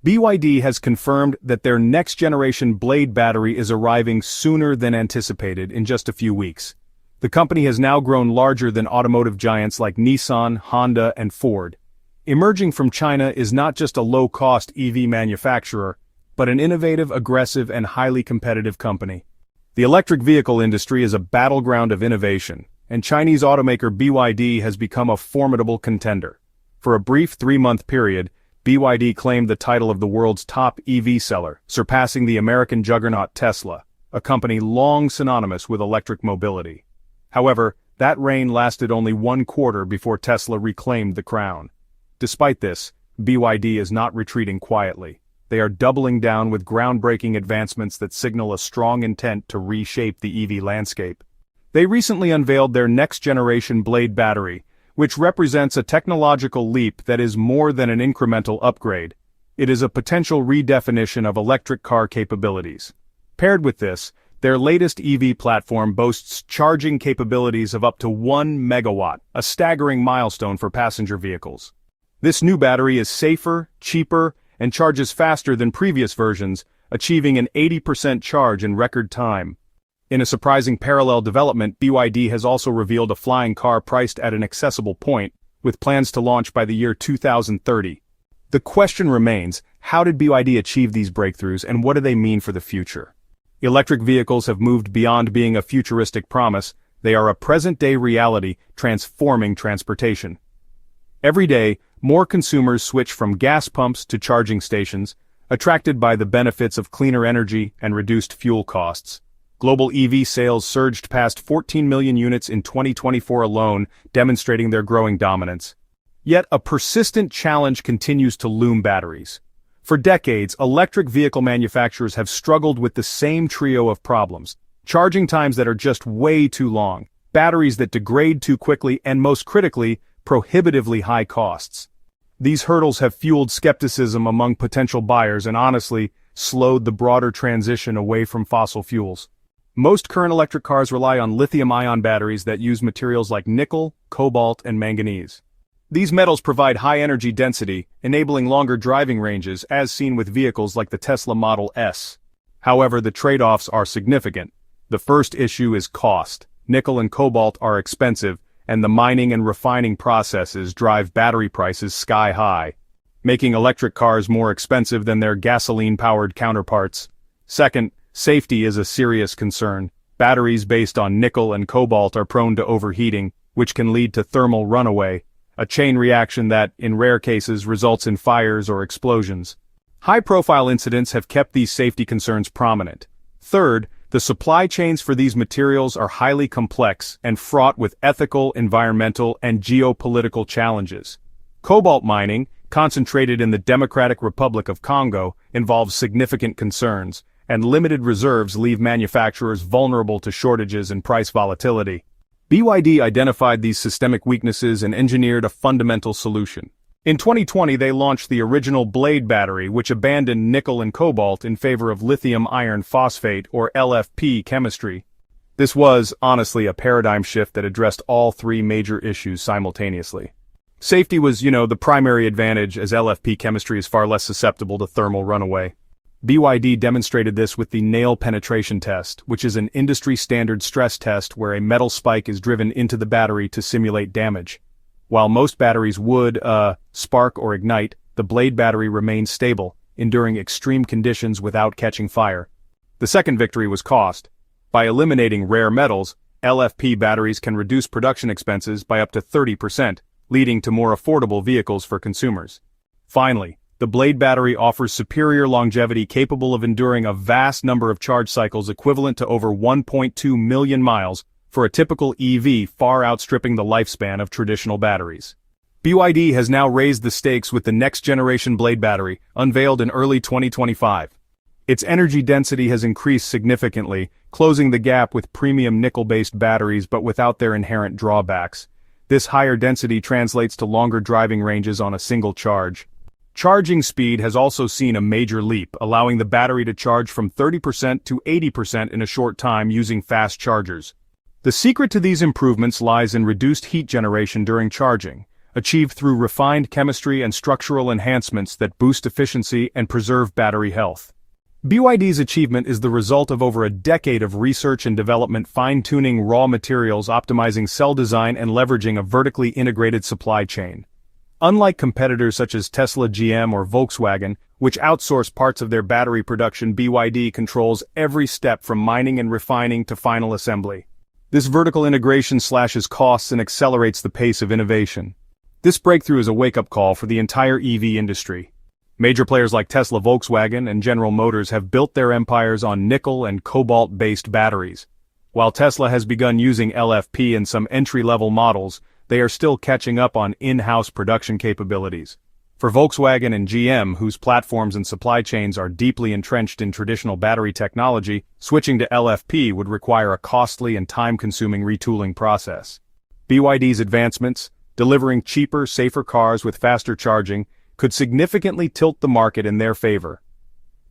BYD has confirmed that their next-generation Blade battery is arriving sooner than anticipated in just a few weeks. The company has now grown larger than automotive giants like Nissan, Honda, and Ford. Emerging from China is not just a low-cost EV manufacturer, but an innovative, aggressive, and highly competitive company. The electric vehicle industry is a battleground of innovation, and Chinese automaker BYD has become a formidable contender. For a brief 3-month period, BYD claimed the title of the world's top EV seller, surpassing the American juggernaut Tesla, a company long synonymous with electric mobility. However, that reign lasted only 1 quarter before Tesla reclaimed the crown. Despite this, BYD is not retreating quietly. They are doubling down with groundbreaking advancements that signal a strong intent to reshape the EV landscape. They recently unveiled their next-generation Blade battery, which represents a technological leap that is more than an incremental upgrade. It is a potential redefinition of electric car capabilities. Paired with this, their latest EV platform boasts charging capabilities of up to 1 megawatt, a staggering milestone for passenger vehicles. This new battery is safer, cheaper, and charges faster than previous versions, achieving an 80% charge in record time. In a surprising parallel development, BYD has also revealed a flying car priced at an accessible point, with plans to launch by the year 2030. The question remains, how did BYD achieve these breakthroughs and what do they mean for the future? Electric vehicles have moved beyond being a futuristic promise, they are a present-day reality transforming transportation. Every day, more consumers switch from gas pumps to charging stations, attracted by the benefits of cleaner energy and reduced fuel costs. Global EV sales surged past 14 million units in 2024 alone, demonstrating their growing dominance. Yet a persistent challenge continues to loom: batteries. For decades, electric vehicle manufacturers have struggled with the same trio of problems: charging times that are just way too long, batteries that degrade too quickly, and most critically, prohibitively high costs. These hurdles have fueled skepticism among potential buyers and honestly slowed the broader transition away from fossil fuels. Most current electric cars rely on lithium-ion batteries that use materials like nickel, cobalt, and manganese. These metals provide high energy density, enabling longer driving ranges, as seen with vehicles like the Tesla Model S. However, the trade-offs are significant. The first issue is cost. Nickel and cobalt are expensive, and the mining and refining processes drive battery prices sky high, making electric cars more expensive than their gasoline-powered counterparts. Second, safety is a serious concern. Batteries based on nickel and cobalt are prone to overheating, which can lead to thermal runaway, a chain reaction that, in rare cases, results in fires or explosions. High-profile incidents have kept these safety concerns prominent. Third, the supply chains for these materials are highly complex and fraught with ethical, environmental, and geopolitical challenges. Cobalt mining, concentrated in the Democratic Republic of Congo, involves significant concerns, and limited reserves leave manufacturers vulnerable to shortages and price volatility. BYD identified these systemic weaknesses and engineered a fundamental solution. In 2020, they launched the original Blade battery, which abandoned nickel and cobalt in favor of lithium iron phosphate, or LFP, chemistry. This was, honestly, a paradigm shift that addressed all 3 major issues simultaneously. Safety was, the primary advantage, as LFP chemistry is far less susceptible to thermal runaway. BYD demonstrated this with the nail penetration test, which is an industry-standard stress test where a metal spike is driven into the battery to simulate damage. While most batteries would, spark or ignite, the Blade battery remained stable, enduring extreme conditions without catching fire. The second victory was cost. By eliminating rare metals, LFP batteries can reduce production expenses by up to 30%, leading to more affordable vehicles for consumers. Finally, the Blade battery offers superior longevity capable of enduring a vast number of charge cycles equivalent to over 1.2 million miles, for a typical EV far outstripping the lifespan of traditional batteries. BYD has now raised the stakes with the next-generation Blade battery, unveiled in early 2025. Its energy density has increased significantly, closing the gap with premium nickel-based batteries but without their inherent drawbacks. This higher density translates to longer driving ranges on a single charge. Charging speed has also seen a major leap, allowing the battery to charge from 30% to 80% in a short time using fast chargers. The secret to these improvements lies in reduced heat generation during charging, achieved through refined chemistry and structural enhancements that boost efficiency and preserve battery health. BYD's achievement is the result of over a decade of research and development fine-tuning raw materials, optimizing cell design and leveraging a vertically integrated supply chain. Unlike competitors such as Tesla, GM, or Volkswagen, which outsource parts of their battery production, BYD controls every step from mining and refining to final assembly. This vertical integration slashes costs and accelerates the pace of innovation. This breakthrough is a wake-up call for the entire EV industry. Major players like Tesla, Volkswagen, and General Motors have built their empires on nickel and cobalt-based batteries. While Tesla has begun using LFP in some entry-level models, they are still catching up on in-house production capabilities. For Volkswagen and GM, whose platforms and supply chains are deeply entrenched in traditional battery technology, switching to LFP would require a costly and time-consuming retooling process. BYD's advancements, delivering cheaper, safer cars with faster charging, could significantly tilt the market in their favor.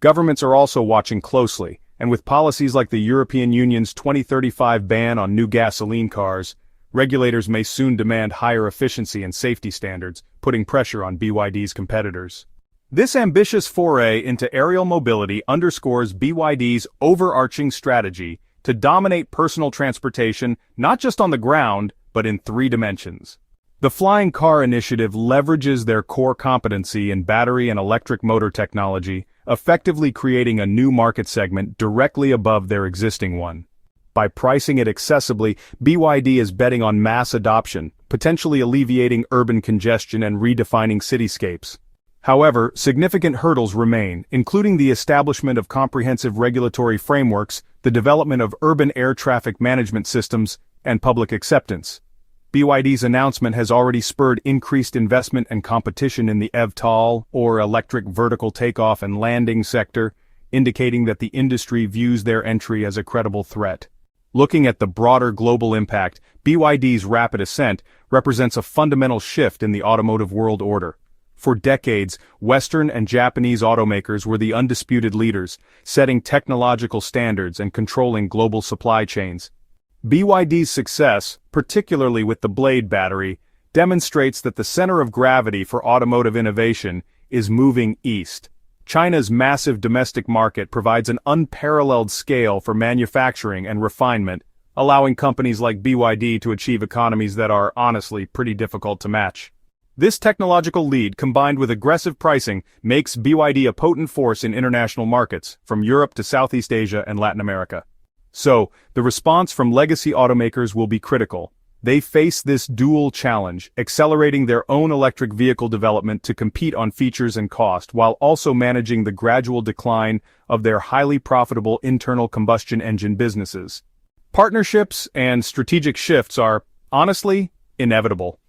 Governments are also watching closely, and with policies like the European Union's 2035 ban on new gasoline cars, regulators may soon demand higher efficiency and safety standards, putting pressure on BYD's competitors. This ambitious foray into aerial mobility underscores BYD's overarching strategy to dominate personal transportation not just on the ground, but in 3 dimensions. The Flying Car initiative leverages their core competency in battery and electric motor technology, effectively creating a new market segment directly above their existing one. By pricing it accessibly, BYD is betting on mass adoption, potentially alleviating urban congestion and redefining cityscapes. However, significant hurdles remain, including the establishment of comprehensive regulatory frameworks, the development of urban air traffic management systems, and public acceptance. BYD's announcement has already spurred increased investment and competition in the eVTOL, or electric vertical takeoff and landing sector, indicating that the industry views their entry as a credible threat. Looking at the broader global impact, BYD's rapid ascent represents a fundamental shift in the automotive world order. For decades, Western and Japanese automakers were the undisputed leaders, setting technological standards and controlling global supply chains. BYD's success, particularly with the Blade Battery, demonstrates that the center of gravity for automotive innovation is moving east. China's massive domestic market provides an unparalleled scale for manufacturing and refinement, allowing companies like BYD to achieve economies that are, honestly, pretty difficult to match. This technological lead, combined with aggressive pricing, makes BYD a potent force in international markets, from Europe to Southeast Asia and Latin America. So, the response from legacy automakers will be critical. They face this dual challenge, accelerating their own electric vehicle development to compete on features and cost, while also managing the gradual decline of their highly profitable internal combustion engine businesses. Partnerships and strategic shifts are, honestly, inevitable.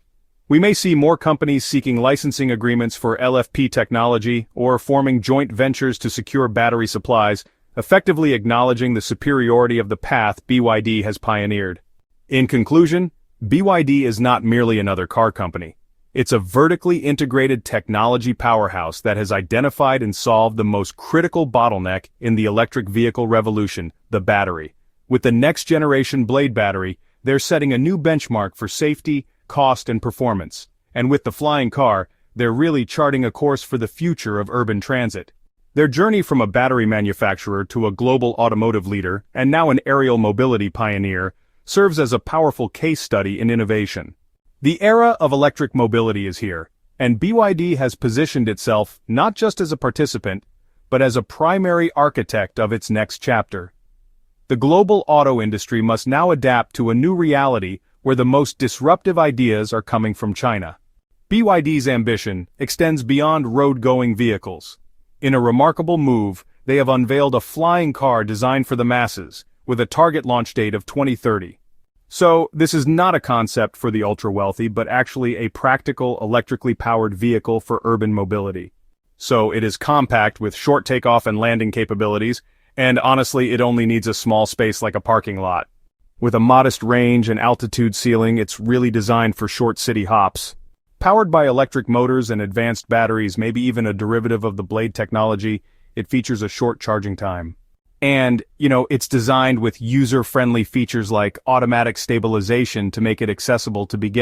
We may see more companies seeking licensing agreements for LFP technology or forming joint ventures to secure battery supplies, effectively acknowledging the superiority of the path BYD has pioneered. In conclusion, BYD is not merely another car company. It's a vertically integrated technology powerhouse that has identified and solved the most critical bottleneck in the electric vehicle revolution, the battery. With the next-generation Blade Battery, they're setting a new benchmark for safety, cost, and performance. And with the Flying Car, they're really charting a course for the future of urban transit. Their journey from a battery manufacturer to a global automotive leader, and now an aerial mobility pioneer, serves as a powerful case study in innovation. The era of electric mobility is here, and BYD has positioned itself not just as a participant, but as a primary architect of its next chapter. The global auto industry must now adapt to a new reality where the most disruptive ideas are coming from China. BYD's ambition extends beyond road-going vehicles. In a remarkable move, they have unveiled a flying car designed for the masses, with a target launch date of 2030. So, this is not a concept for the ultra-wealthy, but actually a practical, electrically powered vehicle for urban mobility. So, it is compact with short takeoff and landing capabilities, and honestly, it only needs a small space like a parking lot. With a modest range and altitude ceiling, it's really designed for short city hops. Powered by electric motors and advanced batteries, maybe even a derivative of the Blade technology, it features a short charging time. And, it's designed with user-friendly features like automatic stabilization to make it accessible to beginners.